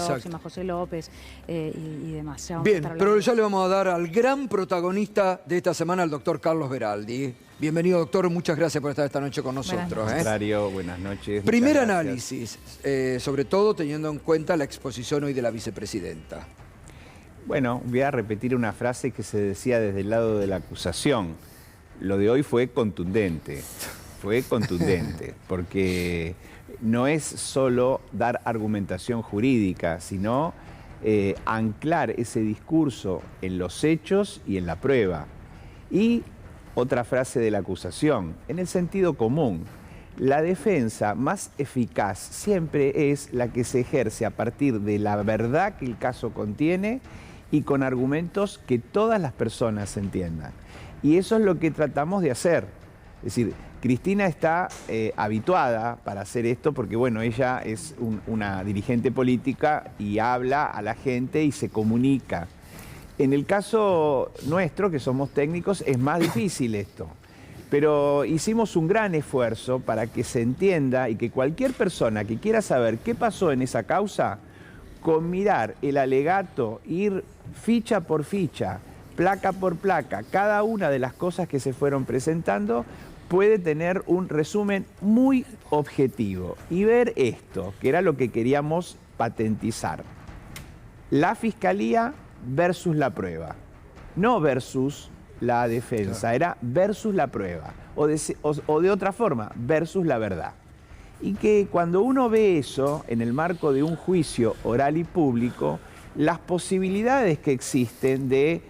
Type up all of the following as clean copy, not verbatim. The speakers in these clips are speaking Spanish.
próxima, José López y demás. Bien, pero ya le vamos a dar al gran protagonista de esta semana, al doctor Carlos Beraldi. Bienvenido, doctor. Muchas gracias por estar esta noche con nosotros. Buenas noches. Primer análisis, sobre todo teniendo en cuenta la exposición hoy de la vicepresidenta. Bueno, voy a repetir una frase que se decía desde el lado de la acusación. Lo de hoy fue contundente, porque no es solo dar argumentación jurídica, sino anclar ese discurso en los hechos y en la prueba. Y otra frase de la acusación, en el sentido común. La defensa más eficaz siempre es la que se ejerce a partir de la verdad que el caso contiene y con argumentos que todas las personas entiendan. Y eso es lo que tratamos de hacer. Es decir, Cristina está habituada para hacer esto porque, bueno, ella es una dirigente política y habla a la gente y se comunica. En el caso nuestro, que somos técnicos, es más difícil esto. Pero hicimos un gran esfuerzo para que se entienda y que cualquier persona que quiera saber qué pasó en esa causa, con mirar el alegato, ir ficha por ficha, placa por placa, cada una de las cosas que se fueron presentando, puede tener un resumen muy objetivo y ver esto, que era lo que queríamos patentizar. La Fiscalía versus la prueba, no versus la defensa, era versus la prueba, o de otra forma, versus la verdad. Y que cuando uno ve eso en el marco de un juicio oral y público, las posibilidades que existen de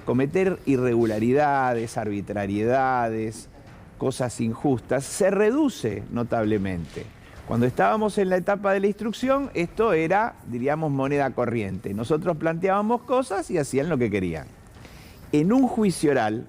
cometer irregularidades, arbitrariedades, cosas injustas, se reduce notablemente. Cuando estábamos en la etapa de la instrucción, esto era, diríamos, moneda corriente. Nosotros planteábamos cosas y hacían lo que querían. En un juicio oral,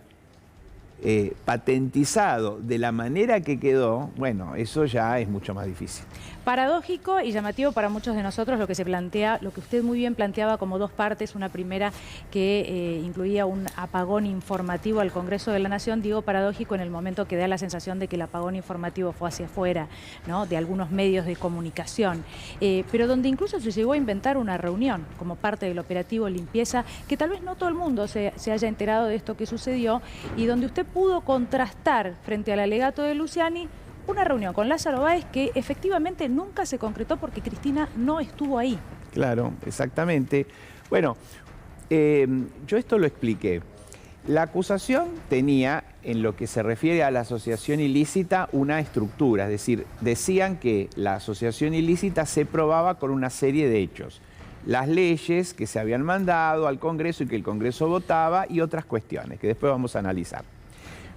patentizado de la manera que quedó, bueno, eso ya es mucho más difícil. Paradójico y llamativo para muchos de nosotros lo que se plantea, lo que usted muy bien planteaba como dos partes, una primera que incluía un apagón informativo al Congreso de la Nación. Digo paradójico en el momento que da la sensación de que el apagón informativo fue hacia afuera, ¿no?, de algunos medios de comunicación, pero donde incluso se llegó a inventar una reunión como parte del operativo limpieza, que tal vez no todo el mundo se haya enterado de esto que sucedió, y donde usted pudo contrastar frente al alegato de Luciani una reunión con Lázaro Báez que efectivamente nunca se concretó porque Cristina no estuvo ahí. Claro, exactamente. Bueno, yo esto lo expliqué. La acusación tenía, en lo que se refiere a la asociación ilícita, una estructura. Es decir, decían que la asociación ilícita se probaba con una serie de hechos. Las leyes que se habían mandado al Congreso y que el Congreso votaba y otras cuestiones que después vamos a analizar.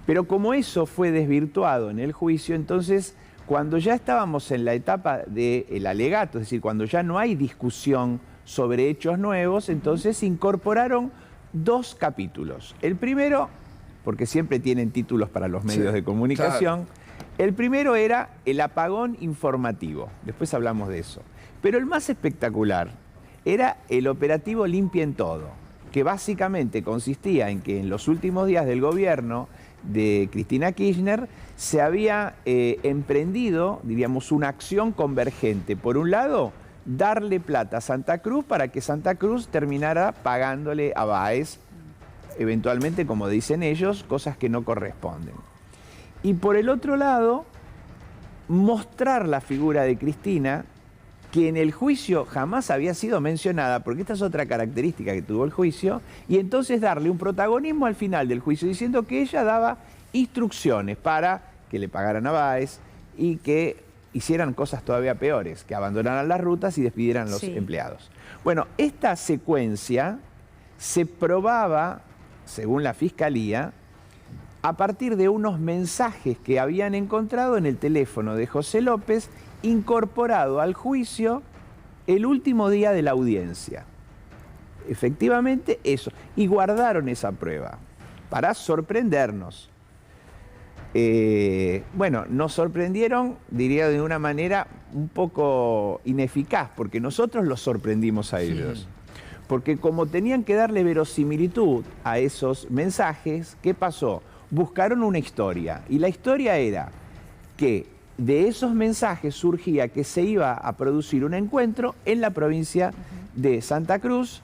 Pero como eso fue desvirtuado en el juicio, entonces cuando ya estábamos en la etapa del alegato, es decir, cuando ya no hay discusión sobre hechos nuevos, entonces se incorporaron dos capítulos. El primero, porque siempre tienen títulos para los medios de comunicación, claro. El primero era el apagón informativo, después hablamos de eso. Pero el más espectacular era el operativo Limpien Todo, que básicamente consistía en que en los últimos días del gobierno de Cristina Kirchner se había emprendido, diríamos, una acción convergente. Por un lado, darle plata a Santa Cruz para que Santa Cruz terminara pagándole a Báez, eventualmente, como dicen ellos, cosas que no corresponden. Y por el otro lado, mostrar la figura de Cristina, que en el juicio jamás había sido mencionada, porque esta es otra característica que tuvo el juicio, y entonces darle un protagonismo al final del juicio, diciendo que ella daba instrucciones para que le pagaran a Báez y que hicieran cosas todavía peores, que abandonaran las rutas y despidieran a los empleados. Bueno, esta secuencia se probaba, según la Fiscalía, a partir de unos mensajes que habían encontrado en el teléfono de José López, incorporado al juicio el último día de la audiencia. Efectivamente eso. Y guardaron esa prueba para sorprendernos. Bueno, nos sorprendieron, diría, de una manera un poco ineficaz, porque nosotros los sorprendimos a ellos. Porque como tenían que darle verosimilitud a esos mensajes, ¿qué pasó? Buscaron una historia. Y la historia era que de esos mensajes surgía que se iba a producir un encuentro en la provincia de Santa Cruz,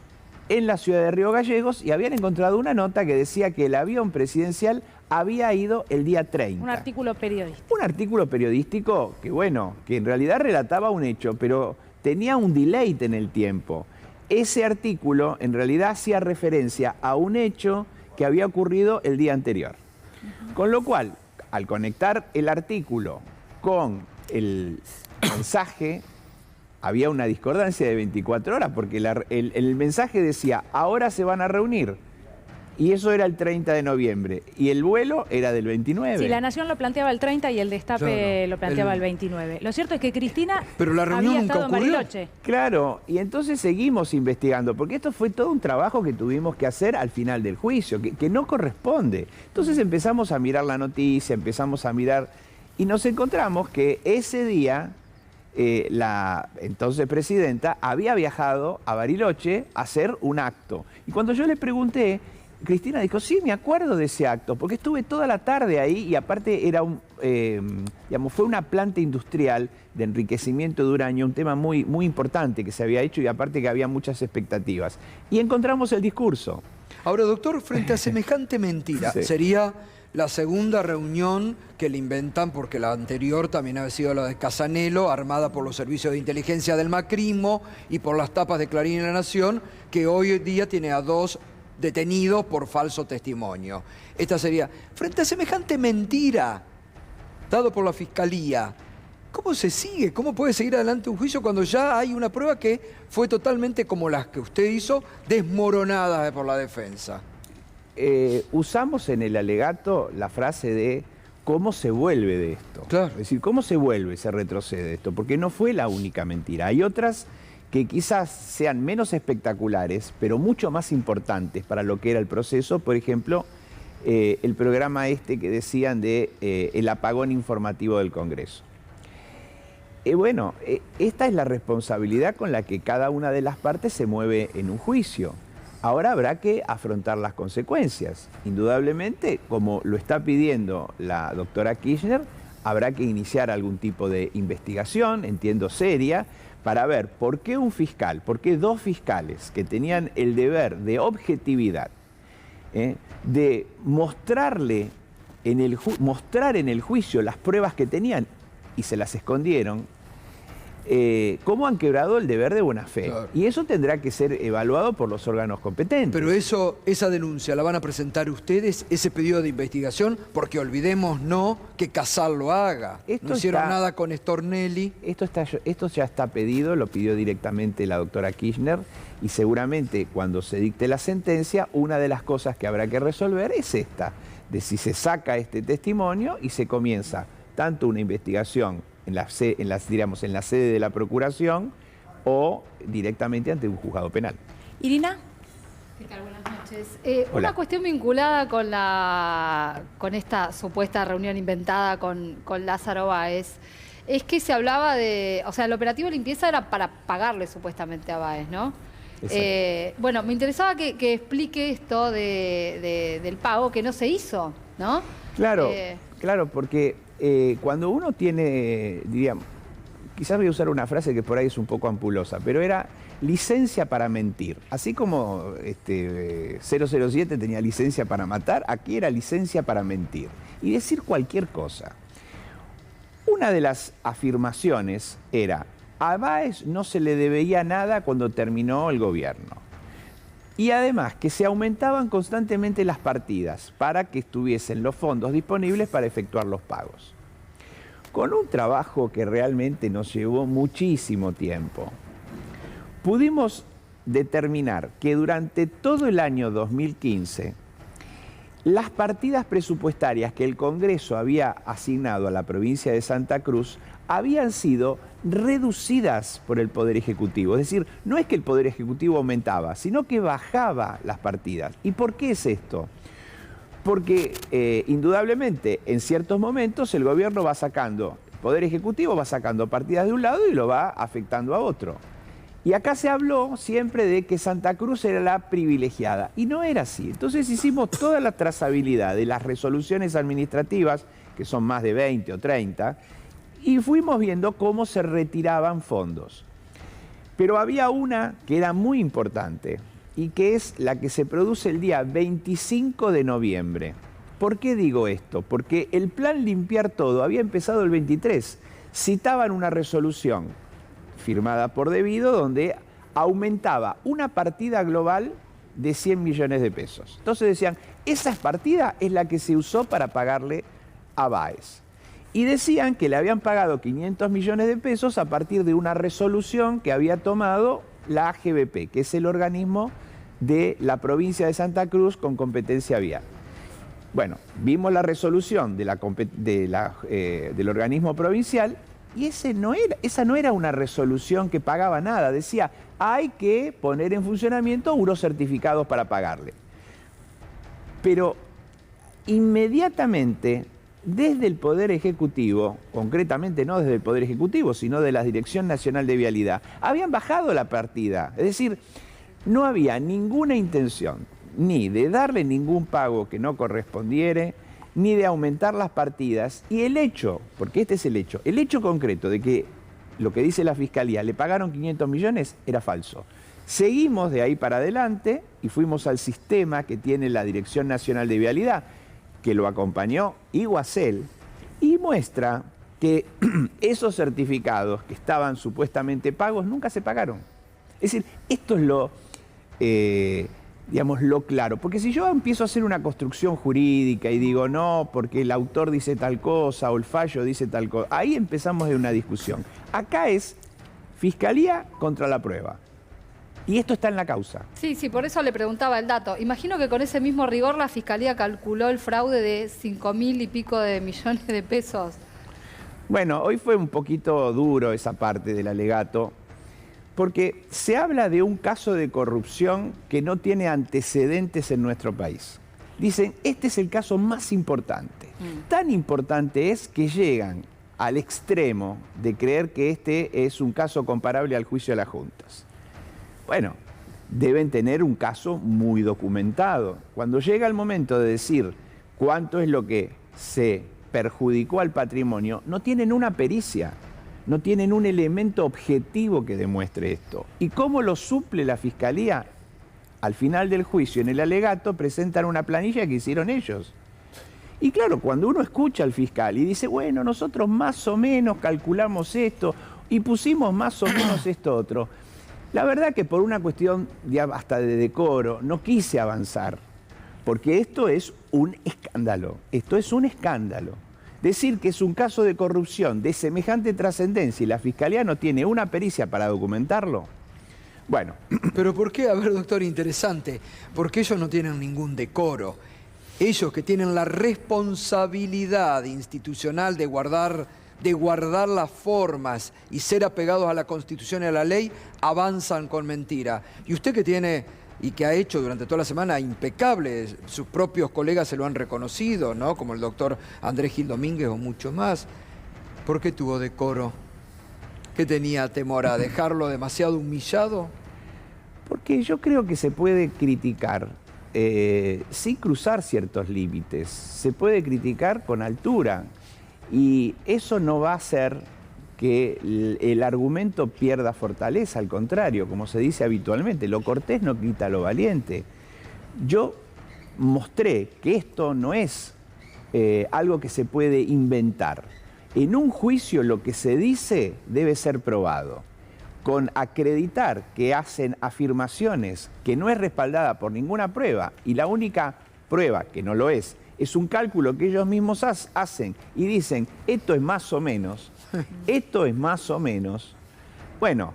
en la ciudad de Río Gallegos, y habían encontrado una nota que decía que el avión presidencial había ido el día 30. Un artículo periodístico. Un artículo periodístico que, bueno, que en realidad relataba un hecho, pero tenía un delay en el tiempo. Ese artículo en realidad hacía referencia a un hecho que había ocurrido el día anterior. Con lo cual, al conectar el artículo con el mensaje, había una discordancia de 24 horas, porque el mensaje decía, ahora se van a reunir, y eso era el 30 de noviembre, y el vuelo era del 29. Sí, La Nación lo planteaba el 30 y el Destape lo planteaba el 29. Lo cierto es que Cristina había estado en Bariloche. Claro, y entonces seguimos investigando, porque esto fue todo un trabajo que tuvimos que hacer al final del juicio, que no corresponde. Entonces empezamos a mirar la noticia, empezamos a mirar, y nos encontramos que ese día la entonces presidenta había viajado a Bariloche a hacer un acto. Y cuando yo le pregunté, Cristina dijo, sí, me acuerdo de ese acto, porque estuve toda la tarde ahí y aparte era fue una planta industrial de enriquecimiento de uranio, un tema muy, muy importante que se había hecho y aparte que había muchas expectativas. Y encontramos el discurso. Ahora, doctor, frente a semejante mentira, Sí. sería la segunda reunión que le inventan, porque la anterior también había sido la de Casanelo, armada por los servicios de inteligencia del macrismo y por las tapas de Clarín y La Nación, que hoy día tiene a 2 detenidos por falso testimonio. Esta sería, frente a semejante mentira, dado por la Fiscalía, ¿cómo se sigue? ¿Cómo puede seguir adelante un juicio cuando ya hay una prueba que fue totalmente como las que usted hizo, desmoronada por la defensa? Usamos en el alegato la frase de cómo se vuelve de esto. Claro. Es decir, cómo se vuelve, se retrocede de esto, porque no fue la única mentira. Hay otras que quizás sean menos espectaculares, pero mucho más importantes para lo que era el proceso. Por ejemplo, el programa que decían de el apagón informativo del Congreso. Esta es la responsabilidad con la que cada una de las partes se mueve en un juicio. Ahora habrá que afrontar las consecuencias. Indudablemente, como lo está pidiendo la doctora Kirchner, habrá que iniciar algún tipo de investigación, entiendo seria, para ver por qué un fiscal, por qué 2 fiscales que tenían el deber de objetividad, de mostrar en el juicio las pruebas que tenían y se las escondieron, cómo han quebrado el deber de buena fe. Claro. Y eso tendrá que ser evaluado por los órganos competentes. Pero esa denuncia, ¿la van a presentar ustedes, ese pedido de investigación? Porque olvidemos que Casal lo haga. No hicieron nada con Stornelli. Esto ya está pedido, lo pidió directamente la doctora Kirchner, y seguramente cuando se dicte la sentencia, una de las cosas que habrá que resolver es esta, de si se saca este testimonio y se comienza tanto una investigación en la sede de la Procuración o directamente ante un juzgado penal. Irina. ¿Qué tal? Buenas noches. Hola. Una cuestión vinculada con esta supuesta reunión inventada con Lázaro Báez, es que se hablaba de, o sea, el operativo de limpieza era para pagarle supuestamente a Báez, ¿no? Me interesaba que explique esto del pago que no se hizo, ¿no? Claro, claro, porque cuando uno tiene, diríamos, quizás voy a usar una frase que por ahí es un poco ampulosa, pero era licencia para mentir. Así como 007 tenía licencia para matar, aquí era licencia para mentir y decir cualquier cosa. Una de las afirmaciones era, a Báez no se le debía nada cuando terminó el gobierno. Y además que se aumentaban constantemente las partidas para que estuviesen los fondos disponibles para efectuar los pagos. Con un trabajo que realmente nos llevó muchísimo tiempo, pudimos determinar que durante todo el año 2015, las partidas presupuestarias que el Congreso había asignado a la provincia de Santa Cruz habían sido reducidas por el Poder Ejecutivo. Es decir, no es que el Poder Ejecutivo aumentaba, sino que bajaba las partidas. ¿Y por qué es esto? Porque indudablemente en ciertos momentos el gobierno va sacando, el Poder Ejecutivo va sacando partidas de un lado y lo va afectando a otro. Y acá se habló siempre de que Santa Cruz era la privilegiada, y no era así. Entonces hicimos toda la trazabilidad de las resoluciones administrativas, que son más de 20 o 30, y fuimos viendo cómo se retiraban fondos. Pero había una que era muy importante y que es la que se produce el día 25 de noviembre. ¿Por qué digo esto? Porque el plan Limpiar Todo había empezado el 23. Citaban una resolución firmada por Debido donde aumentaba una partida global de 100 millones de pesos. Entonces decían, esa partida es la que se usó para pagarle a Baez. Y decían que le habían pagado 500 millones de pesos a partir de una resolución que había tomado la AGBP, que es el organismo de la provincia de Santa Cruz con competencia vial. Bueno, vimos la resolución del organismo provincial y esa no era una resolución que pagaba nada. Decía, hay que poner en funcionamiento unos certificados para pagarle. Pero inmediatamente, desde el Poder Ejecutivo, concretamente no desde el Poder Ejecutivo, sino de la Dirección Nacional de Vialidad, habían bajado la partida. Es decir, no había ninguna intención ni de darle ningún pago que no correspondiere, ni de aumentar las partidas. Y el hecho, porque este es el hecho concreto de que lo que dice la Fiscalía, le pagaron 500 millones, era falso. Seguimos de ahí para adelante y fuimos al sistema que tiene la Dirección Nacional de Vialidad, que lo acompañó Iguacel, y muestra que esos certificados que estaban supuestamente pagos nunca se pagaron. Es decir, esto es lo claro. Porque si yo empiezo a hacer una construcción jurídica y digo, no, porque el autor dice tal cosa o el fallo dice tal cosa, ahí empezamos en una discusión. Acá es Fiscalía contra la prueba. Y esto está en la causa. Sí, por eso le preguntaba el dato. Imagino que con ese mismo rigor la Fiscalía calculó el fraude de 5.000 y pico de millones de pesos. Bueno, hoy fue un poquito duro esa parte del alegato, porque se habla de un caso de corrupción que no tiene antecedentes en nuestro país. Dicen, este es el caso más importante. Tan importante es que llegan al extremo de creer que este es un caso comparable al juicio de las juntas. Bueno, deben tener un caso muy documentado. Cuando llega el momento de decir cuánto es lo que se perjudicó al patrimonio, no tienen una pericia, no tienen un elemento objetivo que demuestre esto. ¿Y cómo lo suple la Fiscalía? Al final del juicio, en el alegato, presentan una planilla que hicieron ellos. Y claro, cuando uno escucha al fiscal y dice, bueno, nosotros más o menos calculamos esto y pusimos más o menos esto otro, la verdad que por una cuestión hasta de decoro no quise avanzar, porque esto es un escándalo, Decir que es un caso de corrupción de semejante trascendencia y la Fiscalía no tiene una pericia para documentarlo, bueno. Pero ¿por qué? A ver, doctor, interesante, porque ellos no tienen ningún decoro. Ellos que tienen la responsabilidad institucional de guardar las formas y ser apegados a la Constitución y a la ley, avanzan con mentira. Y usted que tiene y que ha hecho durante toda la semana impecables, sus propios colegas se lo han reconocido, ¿no? Como el doctor Andrés Gil Domínguez o muchos más. ¿Por qué tuvo decoro? ¿Qué tenía temor a dejarlo demasiado humillado? Porque yo creo que se puede criticar sin cruzar ciertos límites. Se puede criticar con altura. Y eso no va a hacer que el argumento pierda fortaleza, al contrario, como se dice habitualmente, lo cortés no quita lo valiente. Yo mostré que esto no es algo que se puede inventar. En un juicio lo que se dice debe ser probado. Con acreditar que hacen afirmaciones que no es respaldada por ninguna prueba y la única prueba que no lo es un cálculo que ellos mismos hacen y dicen, esto es más o menos, Bueno,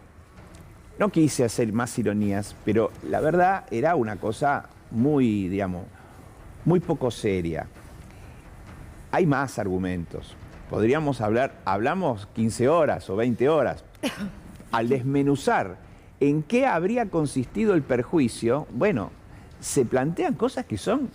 no quise hacer más ironías, pero la verdad era una cosa muy, muy poco seria. Hay más argumentos. Podríamos hablamos 15 horas o 20 horas. Al desmenuzar en qué habría consistido el perjuicio, bueno, se plantean cosas que son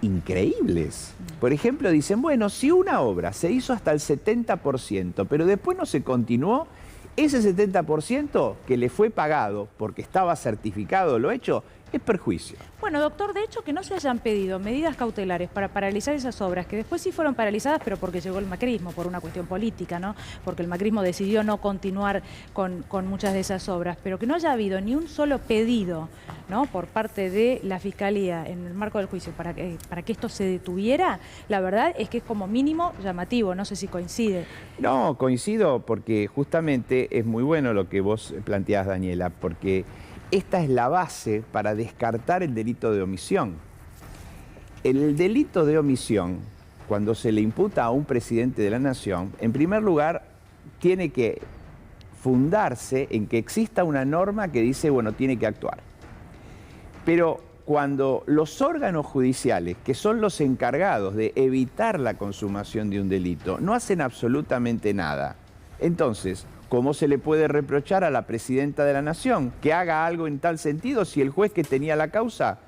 increíbles. Por ejemplo, dicen, bueno, si una obra se hizo hasta el 70%, pero después no se continuó, ese 70% que le fue pagado porque estaba certificado lo hecho, es perjuicio. Bueno, doctor, de hecho que no se hayan pedido medidas cautelares para paralizar esas obras, que después sí fueron paralizadas, pero porque llegó el macrismo, por una cuestión política, ¿no? Porque el macrismo decidió no continuar con muchas de esas obras, pero que no haya habido ni un solo pedido, ¿no?, por parte de la Fiscalía en el marco del juicio para que esto se detuviera, la verdad es que es como mínimo llamativo, no sé si coincide. No, coincido porque justamente es muy bueno lo que vos planteás, Daniela, porque esta es la base para descartar el delito de omisión. El delito de omisión, cuando se le imputa a un presidente de la nación, en primer lugar, tiene que fundarse en que exista una norma que dice, bueno, tiene que actuar. Pero cuando los órganos judiciales, que son los encargados de evitar la consumación de un delito, no hacen absolutamente nada, entonces, ¿cómo se le puede reprochar a la presidenta de la Nación que haga algo en tal sentido si el juez que tenía la causa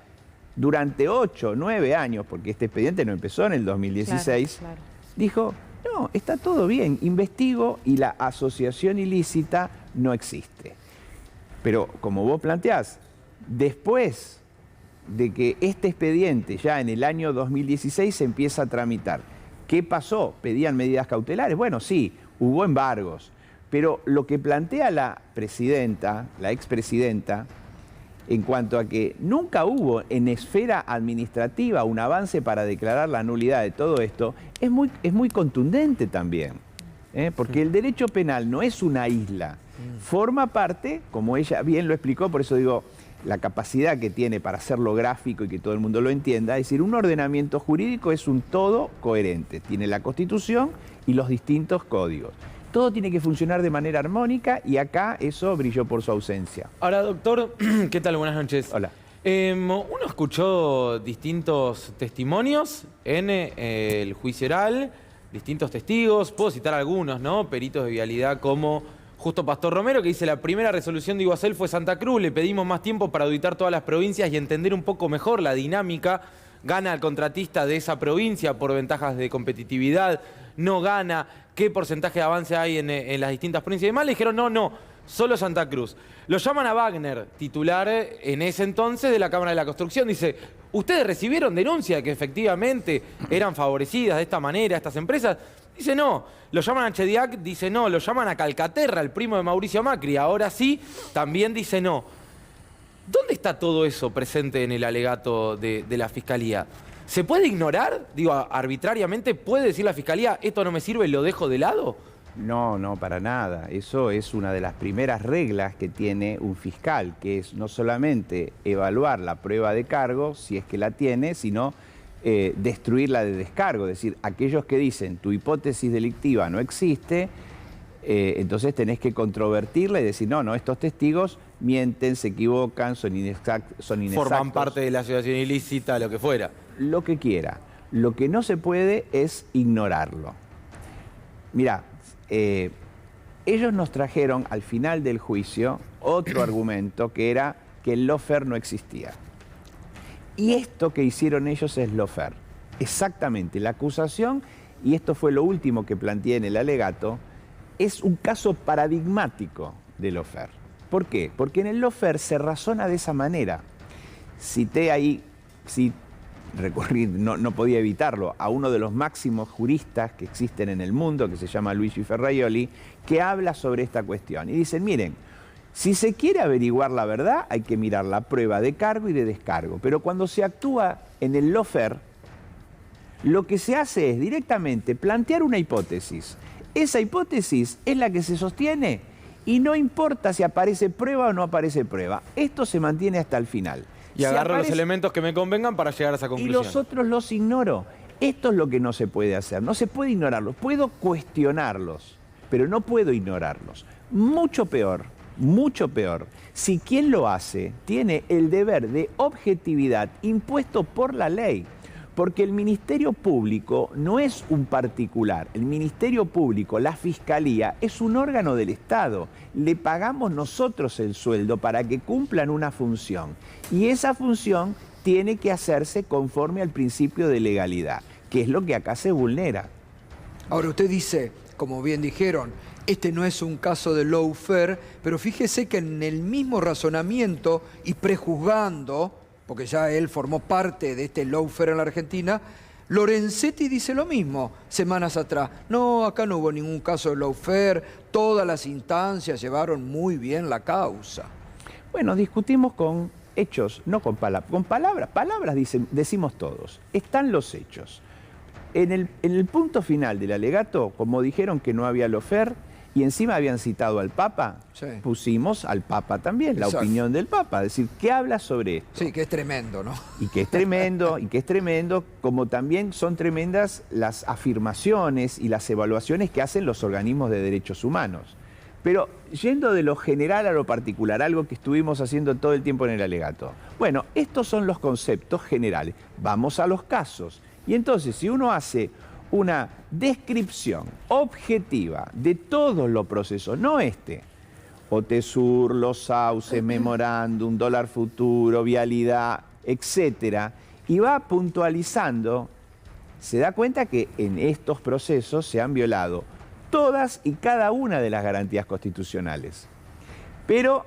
durante 8, 9 años, porque este expediente no empezó en el 2016, claro, dijo, no, está todo bien, investigo y la asociación ilícita no existe? Pero como vos planteás, después de que este expediente ya en el año 2016 se empieza a tramitar, ¿qué pasó? ¿Pedían medidas cautelares? Bueno, sí, hubo embargos. Pero lo que plantea la presidenta, la expresidenta, en cuanto a que nunca hubo en esfera administrativa un avance para declarar la nulidad de todo esto, es muy contundente también. Porque el derecho penal no es una isla, forma parte, como ella bien lo explicó, por eso digo, la capacidad que tiene para hacerlo gráfico y que todo el mundo lo entienda, es decir, un ordenamiento jurídico es un todo coherente, tiene la Constitución y los distintos códigos. Todo tiene que funcionar de manera armónica y acá eso brilló por su ausencia. Ahora, doctor, ¿qué tal? Buenas noches. Hola. Uno escuchó distintos testimonios en el juicio oral, distintos testigos, puedo citar algunos, ¿no? Peritos de vialidad como Justo Pastor Romero, que dice: la primera resolución de Iguacel fue Santa Cruz, le pedimos más tiempo para auditar todas las provincias y entender un poco mejor la dinámica. Gana el contratista de esa provincia por ventajas de competitividad, no gana, qué porcentaje de avance hay en las distintas provincias y demás. Le dijeron no, solo Santa Cruz. Lo llaman a Wagner, titular en ese entonces de la Cámara de la Construcción. Dice: ¿ustedes recibieron denuncia de que efectivamente eran favorecidas de esta manera estas empresas? Dice no. Lo llaman a Chediak, dice no. Lo llaman a Calcaterra, el primo de Mauricio Macri, ahora sí, también dice no. ¿Dónde está todo eso presente en el alegato de la Fiscalía? ¿Se puede ignorar? Digo, arbitrariamente, ¿puede decir la Fiscalía, esto no me sirve, lo dejo de lado? No, para nada. Eso es una de las primeras reglas que tiene un fiscal, que es no solamente evaluar la prueba de cargo, si es que la tiene, sino destruirla de descargo. Es decir, aquellos que dicen tu hipótesis delictiva no existe, entonces tenés que controvertirla y decir, no, estos testigos mienten, se equivocan, son inexactos. Forman parte de la asociación ilícita, lo que fuera. Lo que quiera. Lo que no se puede es ignorarlo. Mirá, ellos nos trajeron al final del juicio otro argumento, que era que el lawfare no existía. Y esto que hicieron ellos es lawfare. Exactamente, la acusación, y esto fue lo último que planteé en el alegato, es un caso paradigmático de lawfare. ¿Por qué? Porque en el lawfare se razona de esa manera. Cité ahí, recurrí, no podía evitarlo, a uno de los máximos juristas que existen en el mundo, que se llama Luigi Ferraioli, que habla sobre esta cuestión. Y dicen, miren, si se quiere averiguar la verdad, hay que mirar la prueba de cargo y de descargo. Pero cuando se actúa en el lawfare, lo que se hace es directamente plantear una hipótesis. Esa hipótesis es la que se sostiene y no importa si aparece prueba o no aparece prueba. Esto se mantiene hasta el final. Y agarro los elementos que me convengan para llegar a esa conclusión. Y los otros los ignoro. Esto es lo que no se puede hacer. No se puede ignorarlos. Puedo cuestionarlos, pero no puedo ignorarlos. Mucho peor, si quien lo hace tiene el deber de objetividad impuesto por la ley. Porque el Ministerio Público no es un particular. El Ministerio Público, la Fiscalía, es un órgano del Estado. Le pagamos nosotros el sueldo para que cumplan una función. Y esa función tiene que hacerse conforme al principio de legalidad, que es lo que acá se vulnera. Ahora, usted dice, como bien dijeron, este no es un caso de lawfare, pero fíjese que en el mismo razonamiento y prejuzgando, porque ya él formó parte de este lawfare en la Argentina, Lorenzetti dice lo mismo semanas atrás. No, acá no hubo ningún caso de lawfare, todas las instancias llevaron muy bien la causa. Bueno, discutimos con hechos, no con palabras. Con palabras, decimos todos. Están los hechos. En el punto final del alegato, como dijeron que no había lawfare y encima habían citado al Papa, sí, pusimos al Papa también, exacto, la opinión del Papa. Es decir, ¿qué habla sobre esto? Sí, que es tremendo, ¿no? Y que es tremendo, como también son tremendas las afirmaciones y las evaluaciones que hacen los organismos de derechos humanos. Pero yendo de lo general a lo particular, algo que estuvimos haciendo todo el tiempo en el alegato. Bueno, estos son los conceptos generales. Vamos a los casos. Y entonces, si uno hace una descripción objetiva de todos los procesos, no OTESUR, los sauces, memorándum, dólar futuro, vialidad, etcétera, y va puntualizando, se da cuenta que en estos procesos se han violado todas y cada una de las garantías constitucionales. Pero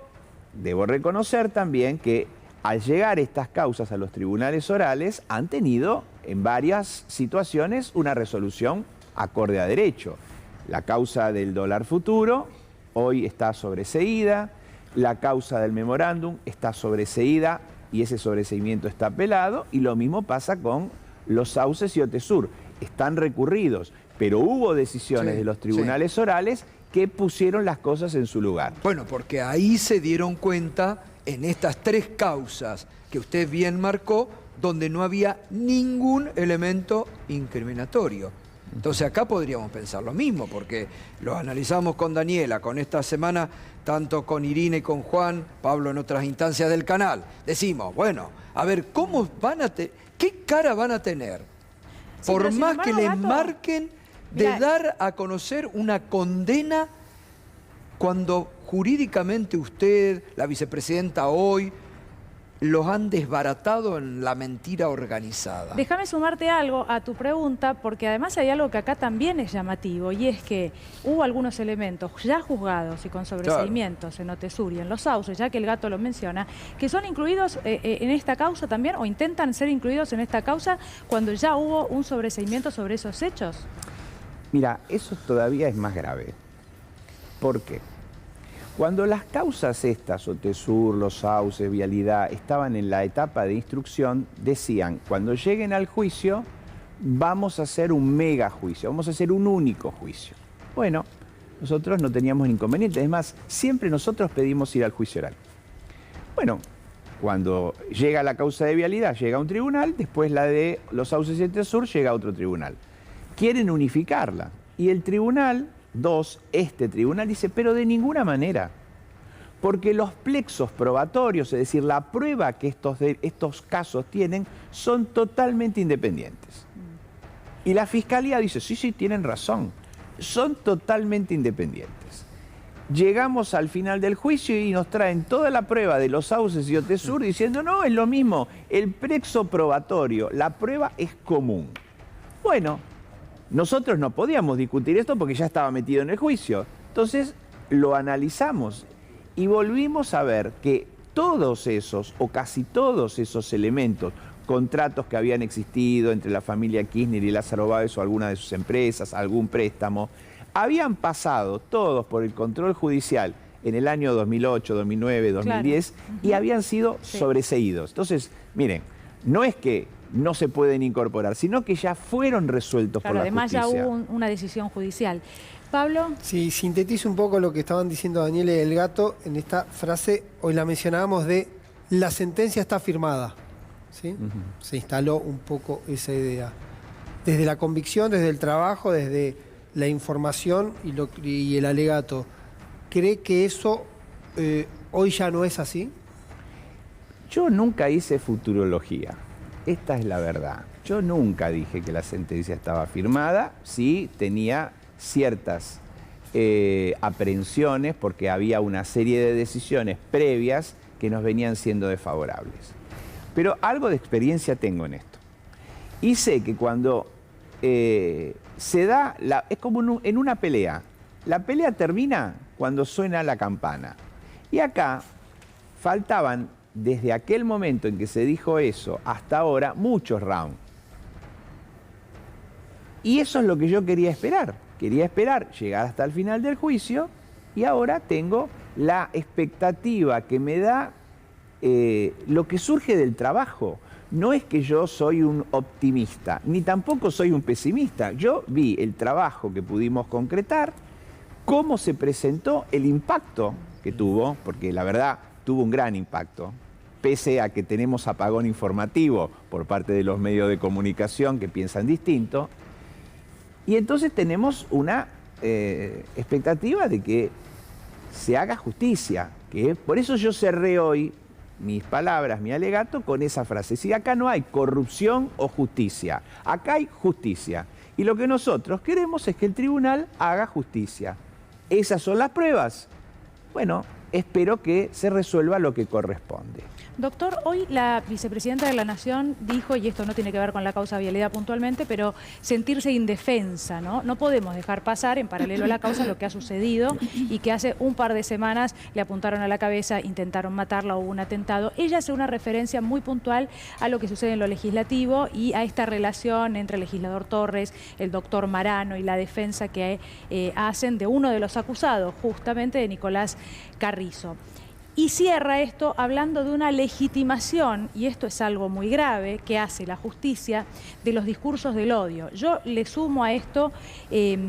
debo reconocer también que al llegar estas causas a los tribunales orales han tenido en varias situaciones una resolución acorde a derecho. La causa del dólar futuro hoy está sobreseída, la causa del memorándum está sobreseída y ese sobreseimiento está apelado, y lo mismo pasa con los sauces y OTESUR. Están recurridos, pero hubo decisiones de los tribunales orales que pusieron las cosas en su lugar. Bueno, porque ahí se dieron cuenta en estas tres causas que usted bien marcó, donde no había ningún elemento incriminatorio. Entonces acá podríamos pensar lo mismo, porque lo analizamos con Daniela, con esta semana, tanto con Irina y con Juan, Pablo en otras instancias del canal. Decimos, bueno, a ver, ¿qué cara van a tener? Sí, por sin más embargo, que les Gato, marquen de mirá, dar a conocer una condena cuando jurídicamente usted, la vicepresidenta hoy, los han desbaratado en la mentira organizada. Déjame sumarte algo a tu pregunta, porque además hay algo que acá también es llamativo, y es que hubo algunos elementos ya juzgados y con sobreseimientos en OTESUR y en los sauces, ya que el Gato lo menciona, que son incluidos en esta causa también, o intentan ser incluidos en esta causa cuando ya hubo un sobreseimiento sobre esos hechos. Mira, eso todavía es más grave. ¿Por qué? Cuando las causas estas, OTESUR, los sauces, vialidad, estaban en la etapa de instrucción, decían, cuando lleguen al juicio, vamos a hacer un mega juicio, vamos a hacer un único juicio. Bueno, nosotros no teníamos inconveniente, además, siempre nosotros pedimos ir al juicio oral. Bueno, cuando llega la causa de vialidad, llega a un tribunal, después la de los sauces y OTESUR llega a otro tribunal. Quieren unificarla, y el tribunal... este tribunal dice, pero de ninguna manera, porque los plexos probatorios, es decir, la prueba que estos casos tienen, son totalmente independientes. Y la Fiscalía dice, sí, tienen razón, son totalmente independientes. Llegamos al final del juicio y nos traen toda la prueba de los sauces y OTESUR diciendo, no, es lo mismo, el plexo probatorio, la prueba es común. Bueno, nosotros no podíamos discutir esto porque ya estaba metido en el juicio. Entonces lo analizamos y volvimos a ver que todos esos, o casi todos esos elementos, contratos que habían existido entre la familia Kirchner y Lázaro Báez o alguna de sus empresas, algún préstamo, habían pasado todos por el control judicial en el año 2008, 2009, 2010, claro, y habían sido sobreseídos. Entonces, miren, no es que no se pueden incorporar, sino que ya fueron resueltos por la justicia. Además ya hubo una decisión judicial. Pablo. Sí, sintetizo un poco lo que estaban diciendo Daniela y el Gato en esta frase, hoy la mencionábamos de la sentencia está firmada. ¿Sí? Se instaló un poco esa idea. Desde la convicción, desde el trabajo, desde la información y el alegato. ¿Cree que eso hoy ya no es así? Yo nunca hice futurología. Esta es la verdad. Yo nunca dije que la sentencia estaba firmada, sí tenía ciertas aprehensiones porque había una serie de decisiones previas que nos venían siendo desfavorables. Pero algo de experiencia tengo en esto. Y sé que cuando se da, es como en una pelea, la pelea termina cuando suena la campana. Y acá faltaban, desde aquel momento en que se dijo eso hasta ahora, muchos rounds. Y eso es lo que yo quería esperar. Quería esperar llegar hasta el final del juicio y ahora tengo la expectativa que me da lo que surge del trabajo. No es que yo soy un optimista, ni tampoco soy un pesimista. Yo vi el trabajo que pudimos concretar, cómo se presentó, el impacto que tuvo, porque la verdad tuvo un gran impacto, pese a que tenemos apagón informativo por parte de los medios de comunicación que piensan distinto. Y entonces tenemos una expectativa de que se haga justicia, que por eso yo cerré hoy mis palabras, mi alegato, con esa frase. Si acá no hay corrupción o justicia, acá hay justicia. Y lo que nosotros queremos es que el tribunal haga justicia. ¿Esas son las pruebas? Bueno, espero que se resuelva lo que corresponde. Doctor, hoy la vicepresidenta de la Nación dijo, y esto no tiene que ver con la causa vialidad puntualmente, pero sentirse indefensa, ¿no? No podemos dejar pasar en paralelo a la causa lo que ha sucedido y que hace un par de semanas le apuntaron a la cabeza, intentaron matarla, hubo un atentado. Ella hace una referencia muy puntual a lo que sucede en lo legislativo y a esta relación entre el legislador Torres, el doctor Marano y la defensa que hacen de uno de los acusados, justamente de Nicolás Carrizo. Y cierra esto hablando de una legitimación, y esto es algo muy grave, que hace la justicia de los discursos del odio. Yo le sumo a esto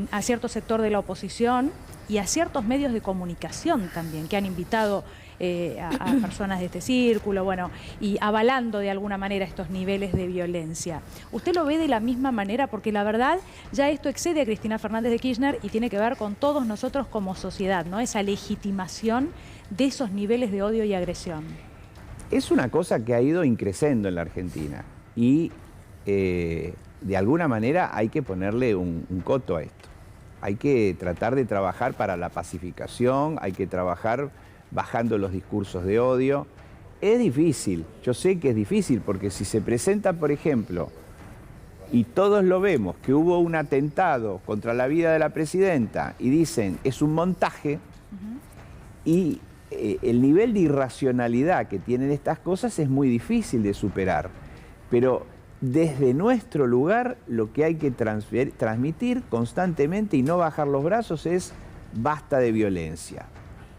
a cierto sector de la oposición y a ciertos medios de comunicación también, que han invitado a personas de este círculo, bueno, y avalando de alguna manera estos niveles de violencia. ¿Usted lo ve de la misma manera? Porque la verdad, ya esto excede a Cristina Fernández de Kirchner y tiene que ver con todos nosotros como sociedad, ¿no? Esa legitimación de esos niveles de odio y agresión. Es una cosa que ha ido increciendo en la Argentina y de alguna manera hay que ponerle un coto a esto. Hay que tratar de trabajar para la pacificación, hay que trabajar bajando los discursos de odio. Es difícil, yo sé que es difícil, porque si se presenta, por ejemplo, y todos lo vemos, que hubo un atentado contra la vida de la presidenta y dicen es un montaje, y el nivel de irracionalidad que tienen estas cosas es muy difícil de superar. Pero desde nuestro lugar lo que hay que transmitir constantemente y no bajar los brazos es basta de violencia.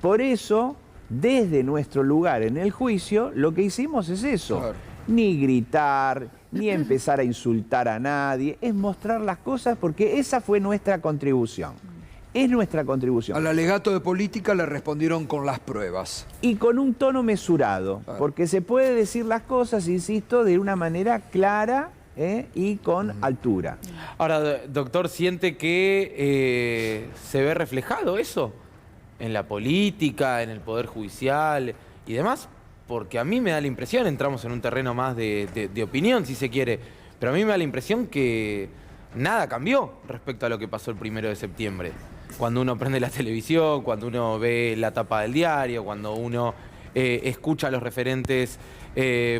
Por eso, desde nuestro lugar en el juicio, lo que hicimos es eso. Claro. Ni gritar, ni empezar a insultar a nadie, es mostrar las cosas porque esa fue nuestra contribución. Es nuestra contribución. Al alegato de política le respondieron con las pruebas. Y con un tono mesurado, claro, porque se puede decir las cosas, insisto, de una manera clara y con altura. Ahora, doctor, ¿siente que se ve reflejado eso en la política, en el Poder Judicial y demás? Porque a mí me da la impresión, entramos en un terreno más de opinión, si se quiere, pero a mí me da la impresión que nada cambió respecto a lo que pasó el 1 de septiembre. Cuando uno prende la televisión, cuando uno ve la tapa del diario, cuando uno escucha a los referentes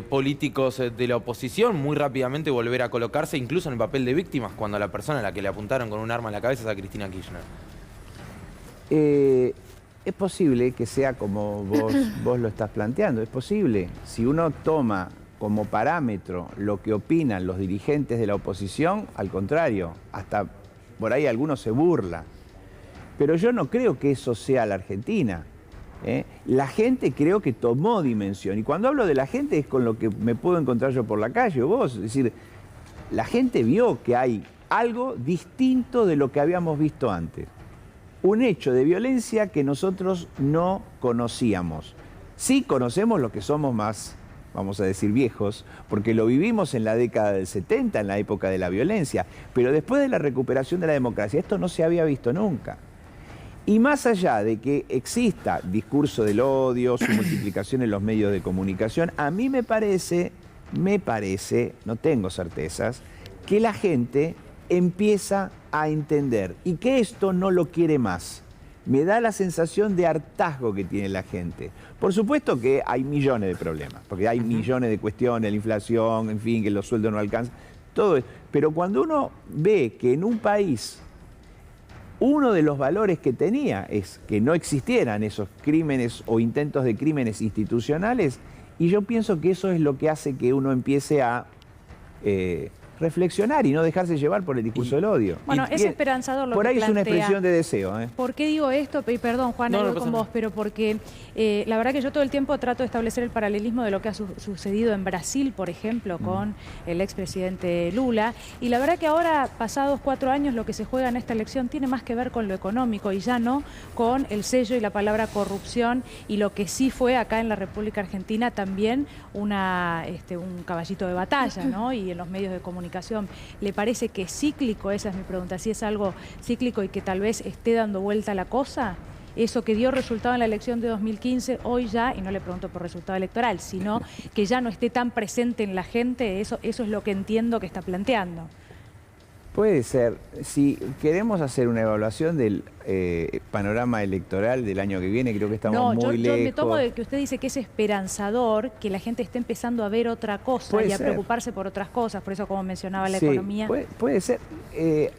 políticos de la oposición, muy rápidamente volver a colocarse incluso en el papel de víctimas, cuando la persona a la que le apuntaron con un arma en la cabeza es a Cristina Kirchner. Es posible que sea como vos lo estás planteando, es posible. Si uno toma como parámetro lo que opinan los dirigentes de la oposición, al contrario, hasta por ahí algunos se burlan. Pero yo no creo que eso sea la Argentina. La gente creo que tomó dimensión. Y cuando hablo de la gente es con lo que me puedo encontrar yo por la calle o vos. Es decir, la gente vio que hay algo distinto de lo que habíamos visto antes. Un hecho de violencia que nosotros no conocíamos. Sí conocemos los que somos más, vamos a decir, viejos, porque lo vivimos en la década del 70, en la época de la violencia, pero después de la recuperación de la democracia, esto no se había visto nunca. Y más allá de que exista discurso del odio, su multiplicación en los medios de comunicación, a mí me parece, no tengo certezas, que la gente empieza a entender y que esto no lo quiere más. Me da la sensación de hartazgo que tiene la gente. Por supuesto que hay millones de problemas, porque hay millones de cuestiones, la inflación, en fin, que los sueldos no alcanzan, todo eso. Pero cuando uno ve que en un país uno de los valores que tenía es que no existieran esos crímenes o intentos de crímenes institucionales, y yo pienso que eso es lo que hace que uno empiece a reflexionar y no dejarse llevar por el discurso del odio. Bueno, es esperanzador lo que por ahí plantea. es una expresión de deseo. ¿Por qué digo esto? Y perdón, Juan, algo con vos, pero porque la verdad que yo todo el tiempo trato de establecer el paralelismo de lo que ha sucedido en Brasil, por ejemplo, con el expresidente Lula, y la verdad que ahora, pasados 4 años, lo que se juega en esta elección tiene más que ver con lo económico y ya no con el sello y la palabra corrupción, y lo que sí fue acá en la República Argentina también un caballito de batalla, ¿no? Y en los medios de comunicación. ¿Le parece que es cíclico? Esa es mi pregunta. Si es algo cíclico y que tal vez esté dando vuelta la cosa, eso que dio resultado en la elección de 2015, hoy ya, y no le pregunto por resultado electoral, sino que ya no esté tan presente en la gente, eso es lo que entiendo que está planteando. Puede ser. Si queremos hacer una evaluación del panorama electoral del año que viene, creo que estamos muy lejos. Yo me tomo de que usted dice que es esperanzador que la gente esté empezando a ver otra cosa y a preocuparse por otras cosas, por eso como mencionaba la economía. Puede ser.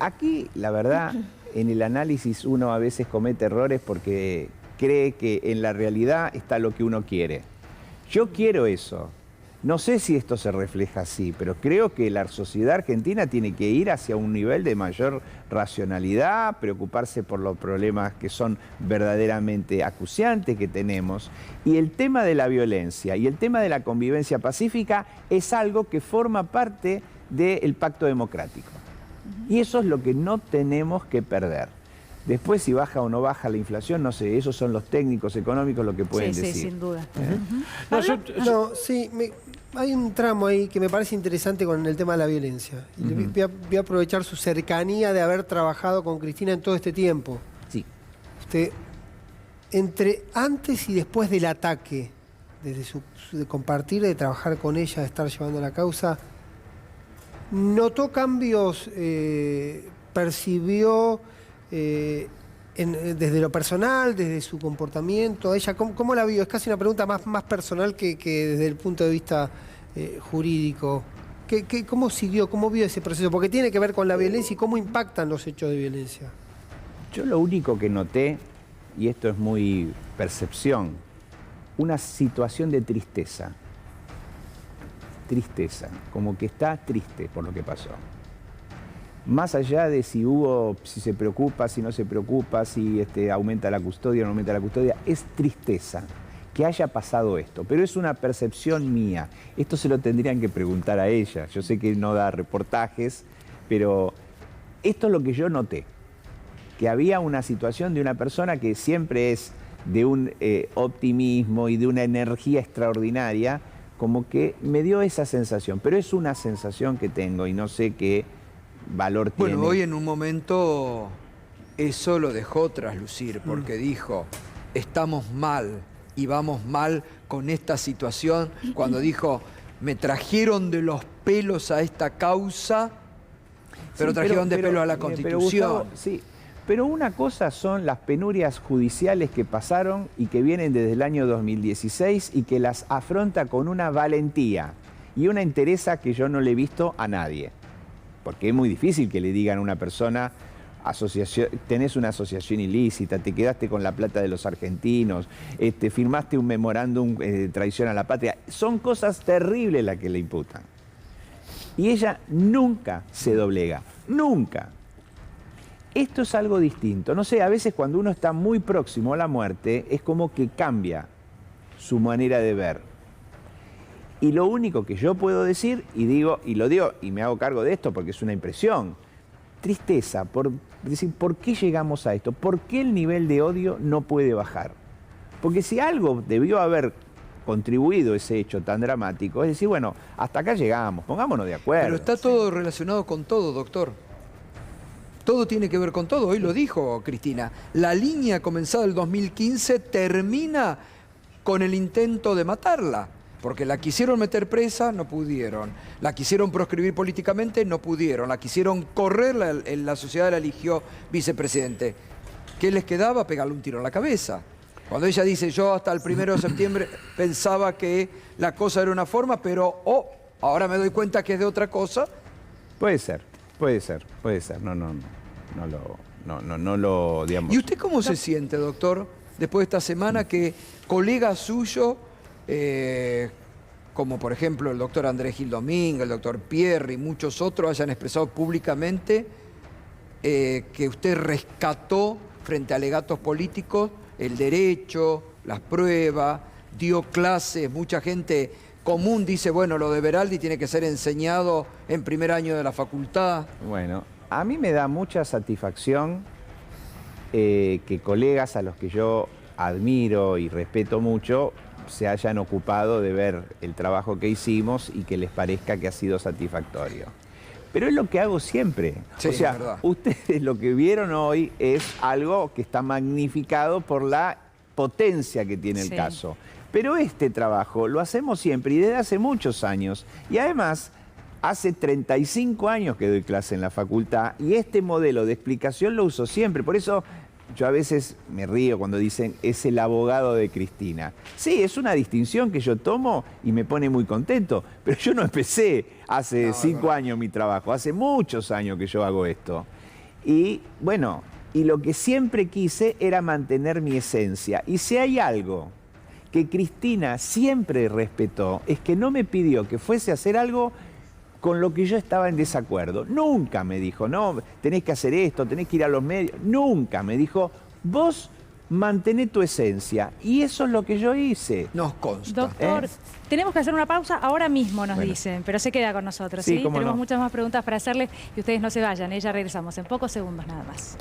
Aquí, la verdad, en el análisis uno a veces comete errores porque cree que en la realidad está lo que uno quiere. Yo quiero eso. No sé si esto se refleja así, pero creo que la sociedad argentina tiene que ir hacia un nivel de mayor racionalidad, preocuparse por los problemas que son verdaderamente acuciantes que tenemos. Y el tema de la violencia y el tema de la convivencia pacífica es algo que forma parte del pacto democrático. Y eso es lo que no tenemos que perder. Después, si baja o no baja la inflación, no sé, esos son los técnicos económicos lo que pueden decir. Sí, sin duda. Hay un tramo ahí que me parece interesante con el tema de la violencia. Y voy a aprovechar su cercanía de haber trabajado con Cristina en todo este tiempo. Sí. Usted, entre antes y después del ataque, desde de compartir, de trabajar con ella, de estar llevando la causa, ¿notó cambios, percibió desde lo personal, desde su comportamiento? Ella, ¿cómo la vio? Es casi una pregunta más personal que desde el punto de vista jurídico. ¿Cómo siguió, cómo vio ese proceso? Porque tiene que ver con la violencia y cómo impactan los hechos de violencia. Yo lo único que noté, y esto es muy percepción, una situación de tristeza. Tristeza, como que está triste por lo que pasó. Más allá de si se preocupa, si no se preocupa, si aumenta la custodia o no aumenta la custodia, es tristeza que haya pasado esto. Pero es una percepción mía. Esto se lo tendrían que preguntar a ella. Yo sé que no da reportajes, pero esto es lo que yo noté. Que había una situación de una persona que siempre es de un optimismo y de una energía extraordinaria, como que me dio esa sensación. Pero es una sensación que tengo y no sé qué valor tiene. Bueno, hoy en un momento eso lo dejó traslucir porque dijo, estamos mal y vamos mal con esta situación. Cuando dijo, me trajeron de los pelos a esta causa, pero trajeron de pelos a la Constitución. Pero una cosa son las penurias judiciales que pasaron y que vienen desde el año 2016 y que las afronta con una valentía y una entereza que yo no le he visto a nadie. Porque es muy difícil que le digan a una persona, tenés una asociación ilícita, te quedaste con la plata de los argentinos, firmaste un memorándum de traición a la patria. Son cosas terribles las que le imputan. Y ella nunca se doblega, nunca. Esto es algo distinto. No sé, a veces cuando uno está muy próximo a la muerte, es como que cambia su manera de ver. Y lo único que yo puedo decir, y lo digo, y me hago cargo de esto porque es una impresión, tristeza, por decir, ¿por qué llegamos a esto? ¿Por qué el nivel de odio no puede bajar? Porque si algo debió haber contribuido ese hecho tan dramático, es decir, bueno, hasta acá llegamos, pongámonos de acuerdo. Pero está todo relacionado con todo, doctor. Todo tiene que ver con todo, hoy lo dijo Cristina. La línea comenzada el 2015 termina con el intento de matarla. Porque la quisieron meter presa, no pudieron. La quisieron proscribir políticamente, no pudieron. La quisieron correr, la sociedad la eligió vicepresidente. ¿Qué les quedaba? Pegarle un tiro en la cabeza. Cuando ella dice, yo hasta el 1 de septiembre pensaba que la cosa era una forma, pero ahora me doy cuenta que es de otra cosa. Puede ser. No no lo, digamos... ¿Y usted cómo se siente, doctor, después de esta semana que colegas suyos, como por ejemplo el doctor Andrés Gil Domingo, el doctor Pierri y muchos otros, hayan expresado públicamente que usted rescató frente a alegatos políticos el derecho, las pruebas, dio clases, mucha gente común dice, bueno, lo de Veraldi tiene que ser enseñado en primer año de la facultad? Bueno, a mí me da mucha satisfacción que colegas a los que yo admiro y respeto mucho se hayan ocupado de ver el trabajo que hicimos y que les parezca que ha sido satisfactorio. Pero es lo que hago siempre. Sí, o sea, es verdad. ustedes lo que vieron hoy es algo que está magnificado por la potencia que tiene el Sí. caso. Pero este trabajo lo hacemos siempre y desde hace muchos años. Y además, hace 35 años que doy clase en la facultad y este modelo de explicación lo uso siempre. Por eso yo a veces me río cuando dicen, es el abogado de Cristina. Sí, es una distinción que yo tomo y me pone muy contento, pero yo no empecé hace 5 años mi trabajo, hace muchos años que yo hago esto. Y bueno, y lo que siempre quise era mantener mi esencia. Y si hay algo que Cristina siempre respetó, es que no me pidió que fuese a hacer algo con lo que yo estaba en desacuerdo. Nunca me dijo, no, tenés que hacer esto, tenés que ir a los medios. Nunca me dijo, vos mantené tu esencia. Y eso es lo que yo hice. Nos consta. Doctor, tenemos que hacer una pausa ahora mismo, nos Bueno. dicen, pero se queda con nosotros, Sí, ¿sí? cómo Tenemos no. muchas más preguntas para hacerle y ustedes no se vayan, ya regresamos en pocos segundos nada más.